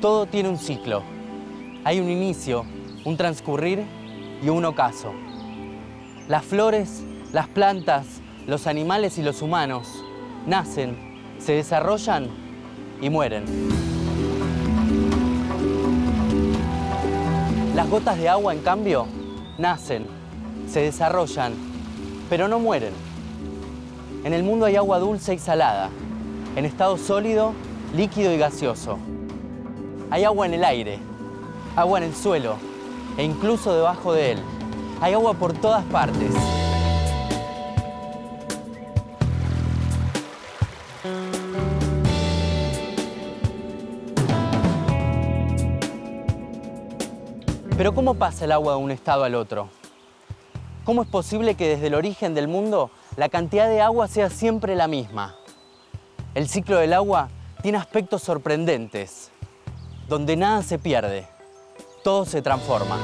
Todo tiene un ciclo. Hay un inicio, un transcurrir y un ocaso. Las flores, las plantas, los animales y los humanos nacen, se desarrollan y mueren. Las gotas de agua, en cambio, nacen, se desarrollan, pero no mueren. En el mundo hay agua dulce y salada, en estado sólido, líquido y gaseoso. Hay agua en el aire, agua en el suelo e incluso debajo de él. Hay agua por todas partes. Pero ¿cómo pasa el agua de un estado al otro? ¿Cómo es posible que desde el origen del mundo la cantidad de agua sea siempre la misma? El ciclo del agua tiene aspectos sorprendentes, donde nada se pierde, todo se transforma.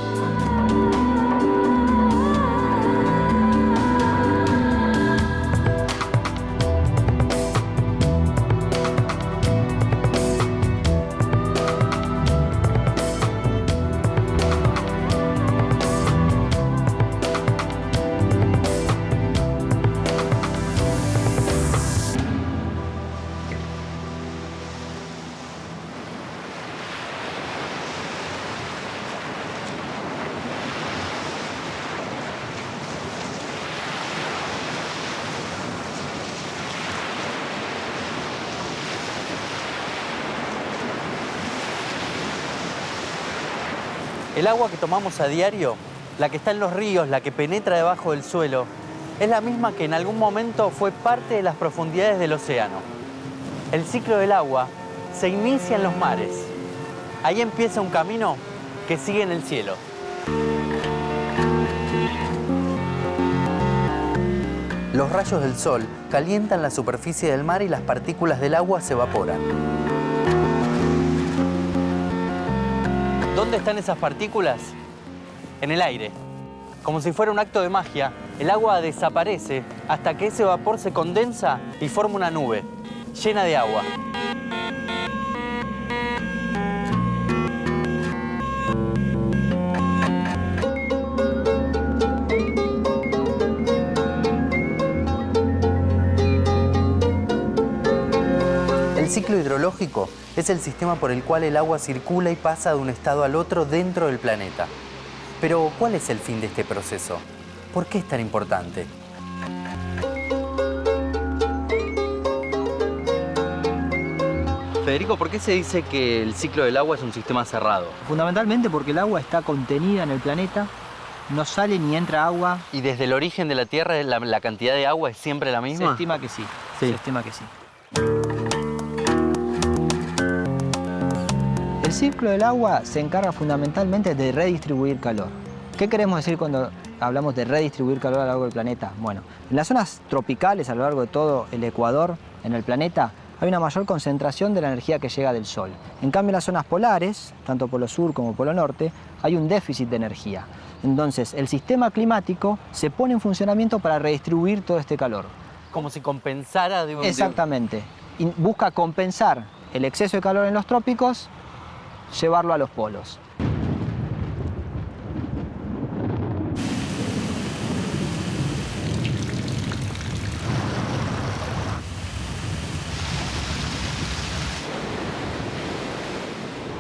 El agua que tomamos a diario, la que está en los ríos, la que penetra debajo del suelo, es la misma que en algún momento fue parte de las profundidades del océano. El ciclo del agua se inicia en los mares. Ahí empieza un camino que sigue en el cielo. Los rayos del sol calientan la superficie del mar y las partículas del agua se evaporan. ¿Dónde están esas partículas? En el aire. Como si fuera un acto de magia, el agua desaparece hasta que ese vapor se condensa y forma una nube llena de agua. El ciclo hidrológico es el sistema por el cual el agua circula y pasa de un estado al otro dentro del planeta. Pero, ¿cuál es el fin de este proceso? ¿Por qué es tan importante? Federico, ¿por qué se dice que el ciclo del agua es un sistema cerrado? Fundamentalmente porque el agua está contenida en el planeta, no sale ni entra agua. ¿Y desde el origen de la Tierra la cantidad de agua es siempre la misma? Se estima que sí. Se estima que sí. El ciclo del agua se encarga fundamentalmente de redistribuir calor. ¿Qué queremos decir cuando hablamos de redistribuir calor a lo largo del planeta? Bueno, en las zonas tropicales, a lo largo de todo el Ecuador, en el planeta, hay una mayor concentración de la energía que llega del Sol. En cambio, en las zonas polares, tanto Polo Sur como Polo Norte, hay un déficit de energía. Entonces, el sistema climático se pone en funcionamiento para redistribuir todo este calor. Como si compensara de un... Exactamente. Y busca compensar el exceso de calor en los trópicos, llevarlo a los polos.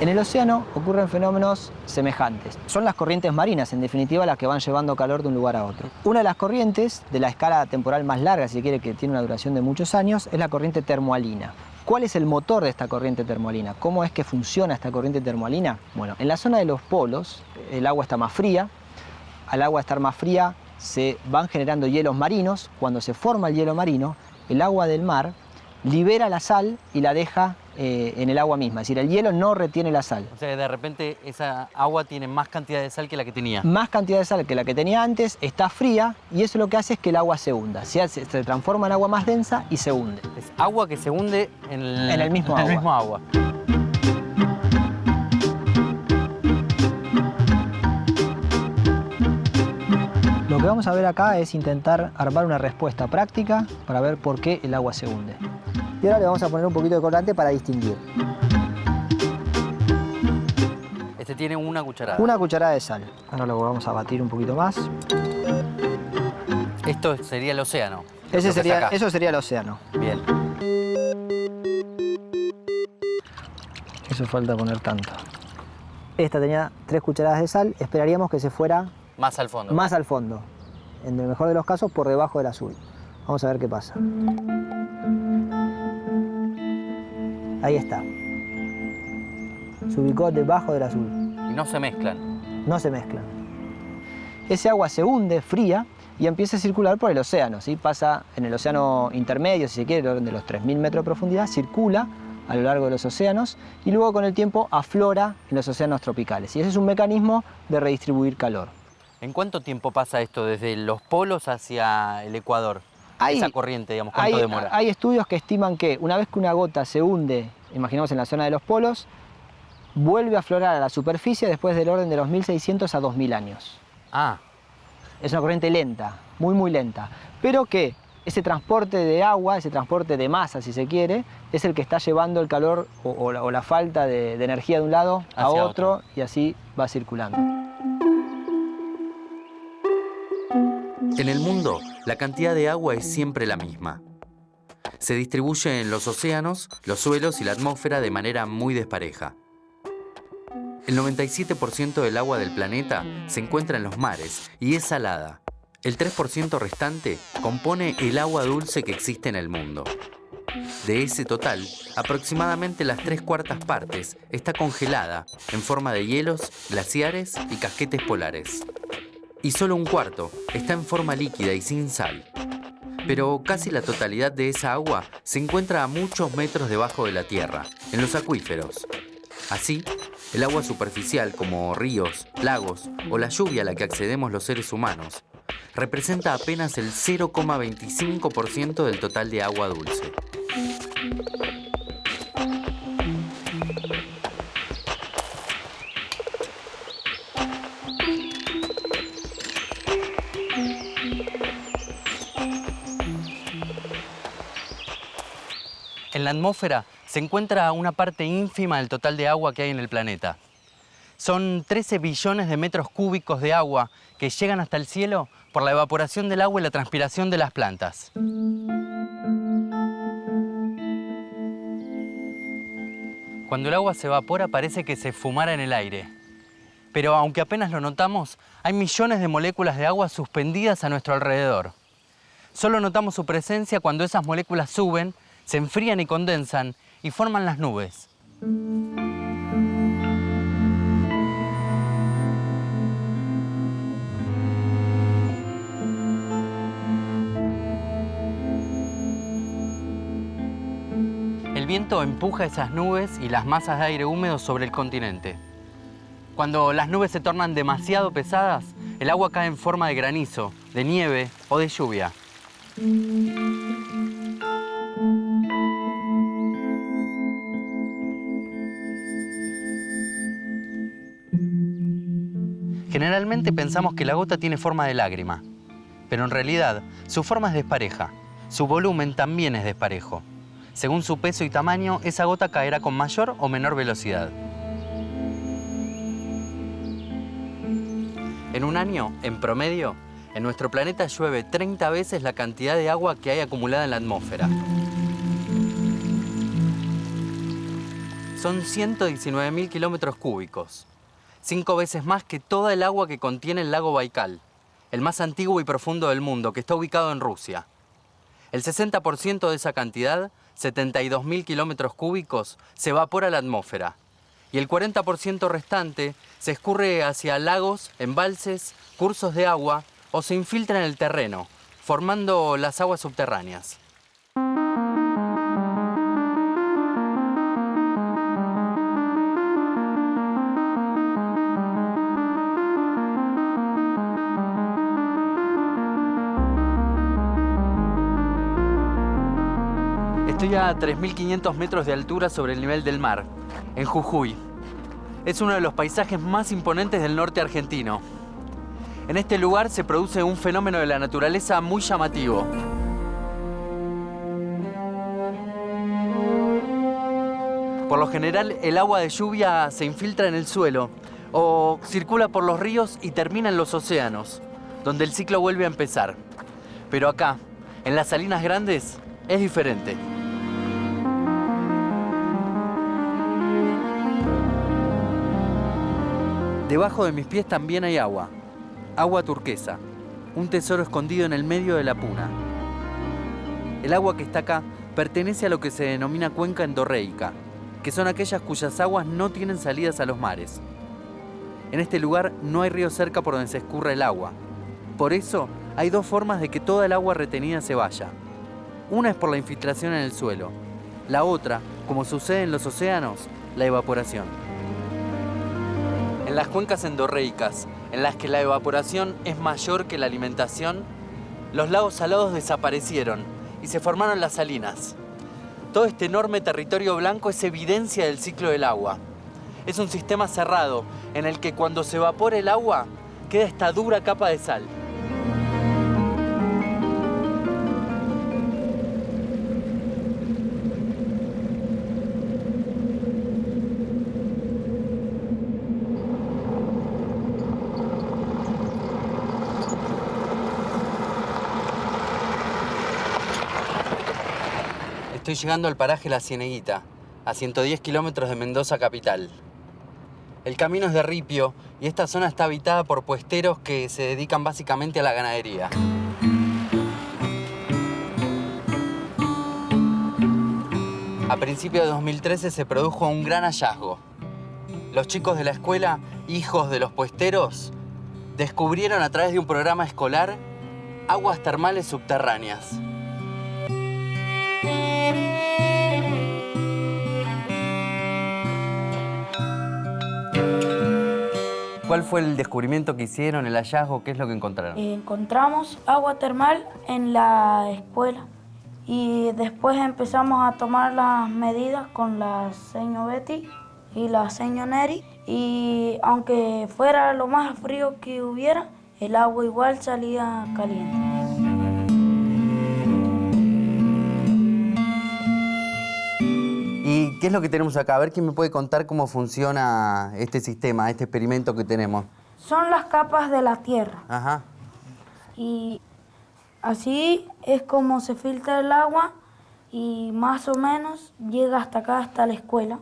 En el océano ocurren fenómenos semejantes. Son las corrientes marinas, en definitiva, las que van llevando calor de un lugar a otro. Una de las corrientes, de la escala temporal más larga, si quiere, que tiene una duración de muchos años, es la corriente termohalina. ¿Cuál es el motor de esta corriente termohalina? ¿Cómo es que funciona esta corriente termohalina? Bueno, en la zona de los polos, el agua está más fría. Al agua estar más fría, se van generando hielos marinos. Cuando se forma el hielo marino, el agua del mar libera la sal y la deja en el agua misma. Es decir, el hielo no retiene la sal. O sea, de repente esa agua tiene más cantidad de sal que la que tenía. Más cantidad de sal que la que tenía antes, está fría y eso lo que hace es que el agua se hunda. Se transforma en agua más densa y se hunde. Es agua que se hunde en el mismo agua. Lo que vamos a ver acá es intentar armar una respuesta práctica para ver por qué el agua se hunde. Y ahora le vamos a poner un poquito de colorante para distinguir. Este tiene una cucharada. Una cucharada de sal. Ahora lo vamos a batir un poquito más. Esto sería el océano. Eso sería el océano. Bien. Eso falta poner tanto. Esta tenía 3 cucharadas de sal. Esperaríamos que se fuera Más al fondo. más al fondo. En el mejor de los casos, por debajo del azul. Vamos a ver qué pasa. Ahí está. Se ubicó debajo del azul. Y no se mezclan. No se mezclan. Ese agua se hunde, fría, y empieza a circular por el océano. ¿Sí? Pasa en el océano intermedio, si se quiere, de los 3.000 metros de profundidad, circula a lo largo de los océanos y luego con el tiempo aflora en los océanos tropicales. Y ese es un mecanismo de redistribuir calor. ¿En cuánto tiempo pasa esto desde los polos hacia el Ecuador? Esa corriente, digamos, ¿cuánto demora? Hay estudios que estiman que una vez que una gota se hunde, imaginemos en la zona de los polos, vuelve a aflorar a la superficie después del orden de los 1.600 a 2.000 años. Ah. Es una corriente lenta, muy lenta, pero que ese transporte de agua, ese transporte de masa, si se quiere, es el que está llevando el calor o la falta de energía de un lado a otro y así va circulando. En el mundo, la cantidad de agua es siempre la misma. Se distribuye en los océanos, los suelos y la atmósfera de manera muy despareja. El 97% del agua del planeta se encuentra en los mares y es salada. El 3% restante compone el agua dulce que existe en el mundo. De ese total, aproximadamente las 3/4 partes está congelada en forma de hielos, glaciares y casquetes polares. Y solo 1/4 está en forma líquida y sin sal. Pero casi la totalidad de esa agua se encuentra a muchos metros debajo de la tierra, en los acuíferos. Así, el agua superficial como ríos, lagos o la lluvia a la que accedemos los seres humanos representa apenas el 0,25% del total de agua dulce. En la atmósfera se encuentra una parte ínfima del total de agua que hay en el planeta. Son 13 billones de metros cúbicos de agua que llegan hasta el cielo por la evaporación del agua y la transpiración de las plantas. Cuando el agua se evapora parece que se fumara en el aire. Pero aunque apenas lo notamos, hay millones de moléculas de agua suspendidas a nuestro alrededor. Solo notamos su presencia cuando esas moléculas suben, se enfrían y condensan y forman las nubes. El viento empuja esas nubes y las masas de aire húmedo sobre el continente. Cuando las nubes se tornan demasiado pesadas, el agua cae en forma de granizo, de nieve o de lluvia. Generalmente pensamos que la gota tiene forma de lágrima, pero en realidad su forma es despareja, su volumen también es desparejo. Según su peso y tamaño, esa gota caerá con mayor o menor velocidad. En un año, en promedio, en nuestro planeta llueve 30 veces la cantidad de agua que hay acumulada en la atmósfera. Son 119.000 kilómetros cúbicos. 5 veces más que toda el agua que contiene el lago Baikal, el más antiguo y profundo del mundo, que está ubicado en Rusia. El 60% de esa cantidad, 72.000 kilómetros cúbicos, se evapora a la atmósfera. Y el 40% restante se escurre hacia lagos, embalses, cursos de agua o se infiltra en el terreno, formando las aguas subterráneas. Estoy a 3.500 metros de altura sobre el nivel del mar, en Jujuy. Es uno de los paisajes más imponentes del norte argentino. En este lugar se produce un fenómeno de la naturaleza muy llamativo. Por lo general, el agua de lluvia se infiltra en el suelo, O circula por los ríos y termina en los océanos, donde el ciclo vuelve a empezar. Pero acá, en las salinas grandes, es diferente. Debajo de mis pies también hay agua. Agua turquesa. Un tesoro escondido en el medio de la puna. El agua que está acá pertenece a lo que se denomina cuenca endorreica, que son aquellas cuyas aguas no tienen salidas a los mares. En este lugar no hay río cerca por donde se escurra el agua. Por eso hay dos formas de que toda el agua retenida se vaya. Una es por la infiltración en el suelo. La otra, como sucede en los océanos, la evaporación. En las cuencas endorreicas, en las que la evaporación es mayor que la alimentación, los lagos salados desaparecieron y se formaron las salinas. Todo este enorme territorio blanco es evidencia del ciclo del agua. Es un sistema cerrado en el que cuando se evapora el agua queda esta dura capa de sal. Estoy llegando al paraje La Cieneguita, a 110 kilómetros de Mendoza capital. El camino es de ripio y esta zona está habitada por puesteros que se dedican básicamente a la ganadería. A principios de 2013 se produjo un gran hallazgo. Los chicos de la escuela, hijos de los puesteros, descubrieron a través de un programa escolar aguas termales subterráneas. ¿Cuál fue el descubrimiento que hicieron, el hallazgo? ¿Qué es lo que encontraron? Encontramos agua termal en la escuela y después empezamos a tomar las medidas con la seño Betty y la seño Neri y aunque fuera lo más frío que hubiera, el agua igual salía caliente. ¿Y qué es lo que tenemos acá? A ver quién me puede contar cómo funciona este sistema, este experimento que tenemos. Son las capas de la tierra. Ajá. Y así es como se filtra el agua y más o menos llega hasta acá, hasta la escuela.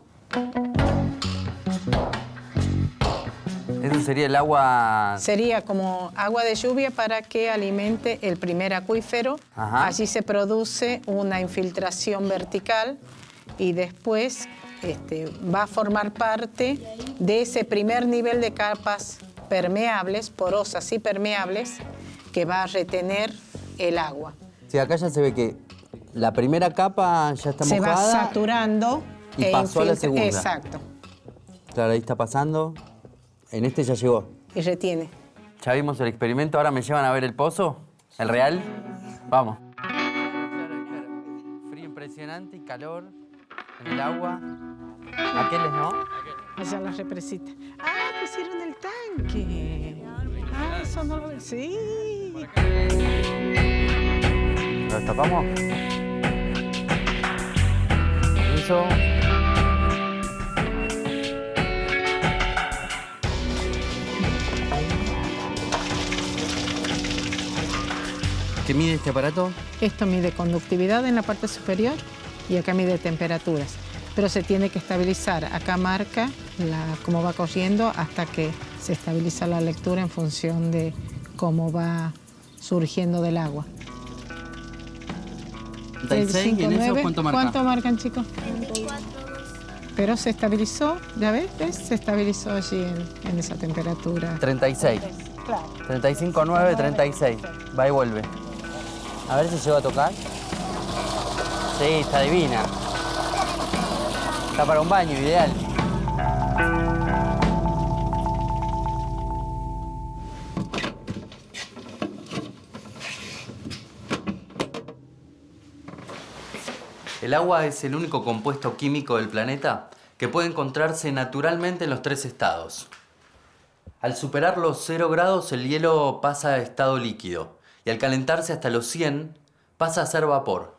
¿Eso sería el agua? Sería como agua de lluvia para que alimente el primer acuífero. Ajá. Allí se produce una infiltración vertical y después va a formar parte de ese primer nivel de capas permeables, porosas y permeables, que va a retener el agua. Sí, acá ya se ve que la primera capa ya está Se mojada. va saturando y pasó a la segunda. Exacto. Claro, ahí está pasando. En este ya llegó. Y retiene. Ya vimos el experimento, ahora me llevan a ver el pozo, el real. Vamos. Frío impresionante y calor en el agua. Aqueles, ¿no? Allá la represita. ¡Ah, pusieron el tanque! ¡Ah, eso no lo... ¡Sí! ¿Lo destapamos? Eso. ¿Qué mide este aparato? Esto mide conductividad en la parte superior y acá mide temperaturas. Pero se tiene que estabilizar. Acá marca cómo va corriendo hasta que se estabiliza la lectura en función de cómo va surgiendo del agua. 36, ¿y en eso cuánto marca? ¿Cuánto marcan, chicos? 32. Pero se estabilizó, ¿ya ves? Se estabilizó allí en esa temperatura. 36. Claro. 35,9, 36. Va y vuelve. A ver si llego a tocar. Sí, está divina. Está para un baño, ideal. El agua es el único compuesto químico del planeta que puede encontrarse naturalmente en los 3 estados. Al superar los 0 grados, el hielo pasa a estado líquido y al calentarse hasta los 100, pasa a ser vapor.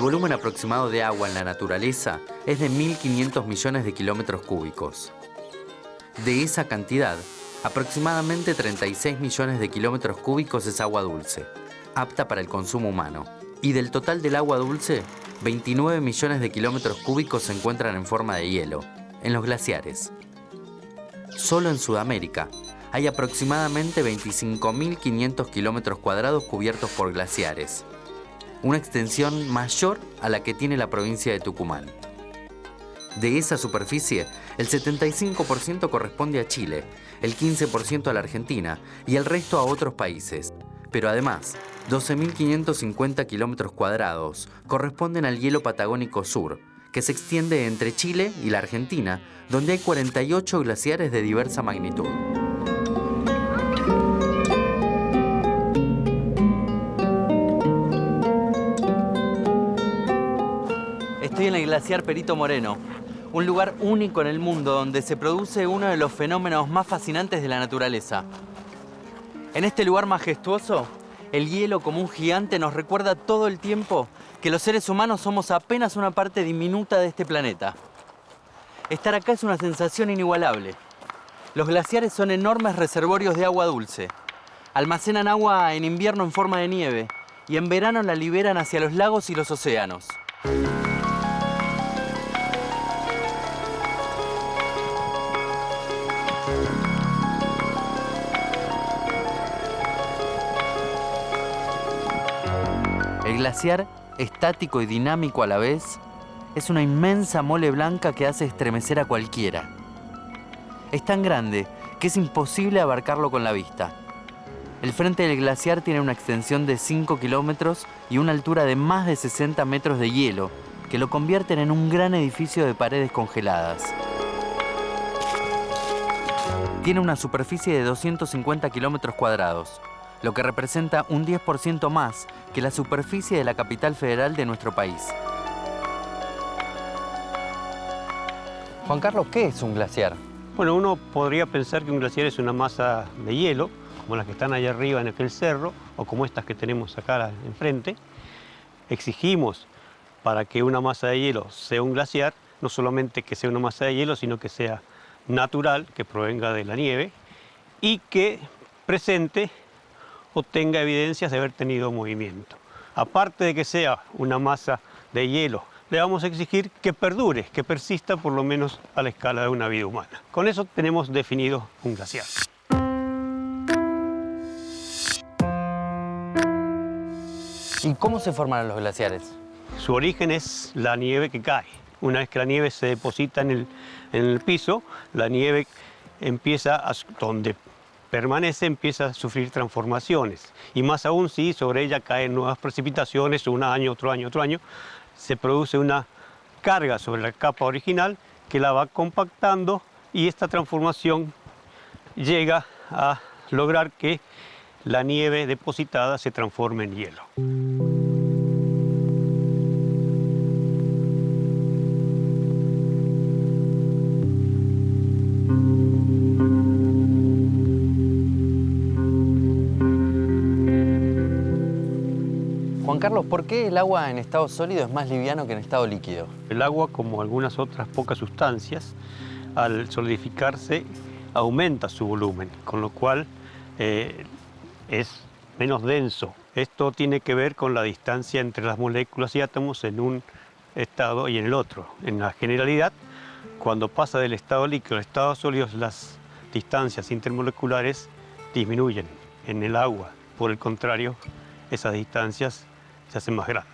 volumen aproximado de agua en la naturaleza es de 1.500 millones de kilómetros cúbicos. De esa cantidad, aproximadamente 36 millones de kilómetros cúbicos es agua dulce, apta para el consumo humano. Y del total del agua dulce, 29 millones de kilómetros cúbicos se encuentran en forma de hielo, en los glaciares. Solo en Sudamérica hay aproximadamente 25.500 kilómetros cuadrados cubiertos por glaciares, una extensión mayor a la que tiene la provincia de Tucumán. De esa superficie, el 75% corresponde a Chile, el 15% a la Argentina y el resto a otros países. Pero además, 12.550 kilómetros cuadrados corresponden al hielo patagónico sur, que se extiende entre Chile y la Argentina, donde hay 48 glaciares de diversa magnitud. Estoy en el glaciar Perito Moreno, un lugar único en el mundo donde se produce uno de los fenómenos más fascinantes de la naturaleza. En este lugar majestuoso, el hielo como un gigante nos recuerda todo el tiempo que los seres humanos somos apenas una parte diminuta de este planeta. Estar acá es una sensación inigualable. Los glaciares son enormes reservorios de agua dulce. Almacenan agua en invierno en forma de nieve y en verano la liberan hacia los lagos y los océanos. El glaciar, estático y dinámico a la vez, es una inmensa mole blanca que hace estremecer a cualquiera. Es tan grande que es imposible abarcarlo con la vista. El frente del glaciar tiene una extensión de 5 kilómetros y una altura de más de 60 metros de hielo, que lo convierten en un gran edificio de paredes congeladas. Tiene una superficie de 250 kilómetros cuadrados, lo que representa un 10% más que la superficie de la capital federal de nuestro país. Juan Carlos, ¿qué es un glaciar? Bueno, uno podría pensar que un glaciar es una masa de hielo, como las que están allá arriba en aquel cerro, o como estas que tenemos acá enfrente. Exigimos para que una masa de hielo sea un glaciar, no solamente que sea una masa de hielo, sino que sea natural, que provenga de la nieve, y que presente o tenga evidencias de haber tenido movimiento. Aparte de que sea una masa de hielo, le vamos a exigir que perdure, que persista por lo menos a la escala de una vida humana. Con eso tenemos definido un glaciar. ¿Y cómo se forman los glaciares? Su origen es la nieve que cae. Una vez que la nieve se deposita en el piso, la nieve donde permanece, empieza a sufrir transformaciones. Y más aún si sobre ella caen nuevas precipitaciones, un año, otro año, otro año, se produce una carga sobre la capa original que la va compactando y esta transformación llega a lograr que la nieve depositada se transforme en hielo. Juan Carlos, ¿por qué el agua en estado sólido es más liviano que en estado líquido? El agua, como algunas otras pocas sustancias, al solidificarse aumenta su volumen, con lo cual es menos denso. Esto tiene que ver con la distancia entre las moléculas y átomos en un estado y en el otro. En la generalidad, cuando pasa del estado líquido al estado sólido, las distancias intermoleculares disminuyen. En el agua, por el contrario, esas distancias se hacen más grandes.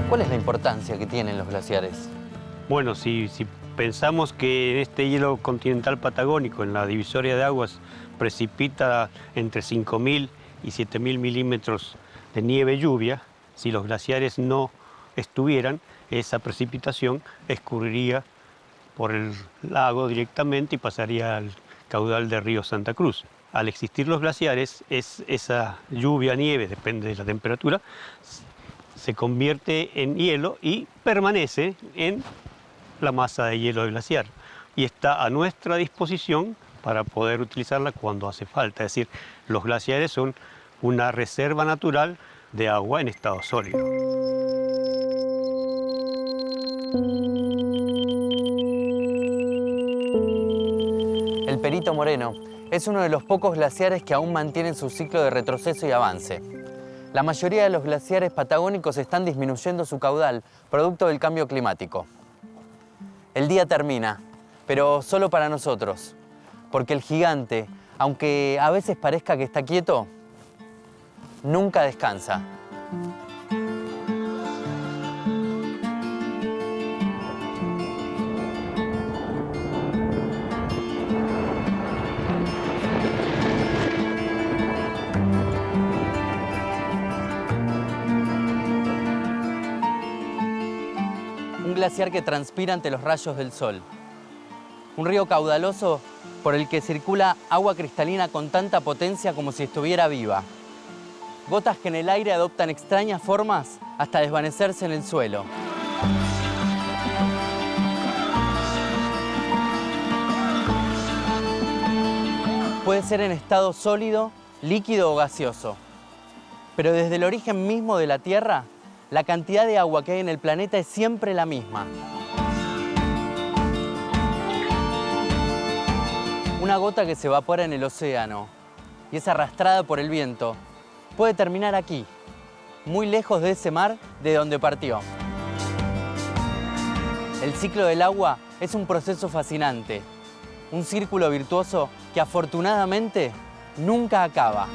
¿Cuál es la importancia que tienen los glaciares? Bueno, si pensamos que en este hielo continental patagónico, en la divisoria de aguas, precipita entre 5.000 y 7.000 milímetros de nieve lluvia, si los glaciares no estuvieran, esa precipitación escurriría por el lago directamente y pasaría al caudal del río Santa Cruz. Al existir los glaciares, esa lluvia, nieve, depende de la temperatura, se convierte en hielo y permanece en la masa de hielo del glaciar. Y está a nuestra disposición para poder utilizarla cuando hace falta. Es decir, los glaciares son una reserva natural de agua en estado sólido. El Perito Moreno es uno de los pocos glaciares que aún mantienen su ciclo de retroceso y avance. La mayoría de los glaciares patagónicos están disminuyendo su caudal, producto del cambio climático. El día termina, pero solo para nosotros, porque el gigante, aunque a veces parezca que está quieto, nunca descansa. Un glaciar que transpira ante los rayos del sol. Un río caudaloso por el que circula agua cristalina con tanta potencia como si estuviera viva. Gotas que en el aire adoptan extrañas formas hasta desvanecerse en el suelo. Puede ser en estado sólido, líquido o gaseoso. Pero desde el origen mismo de la Tierra, la cantidad de agua que hay en el planeta es siempre la misma. Una gota que se evapora en el océano y es arrastrada por el viento puede terminar aquí, muy lejos de ese mar de donde partió. El ciclo del agua es un proceso fascinante, un círculo virtuoso que afortunadamente nunca acaba.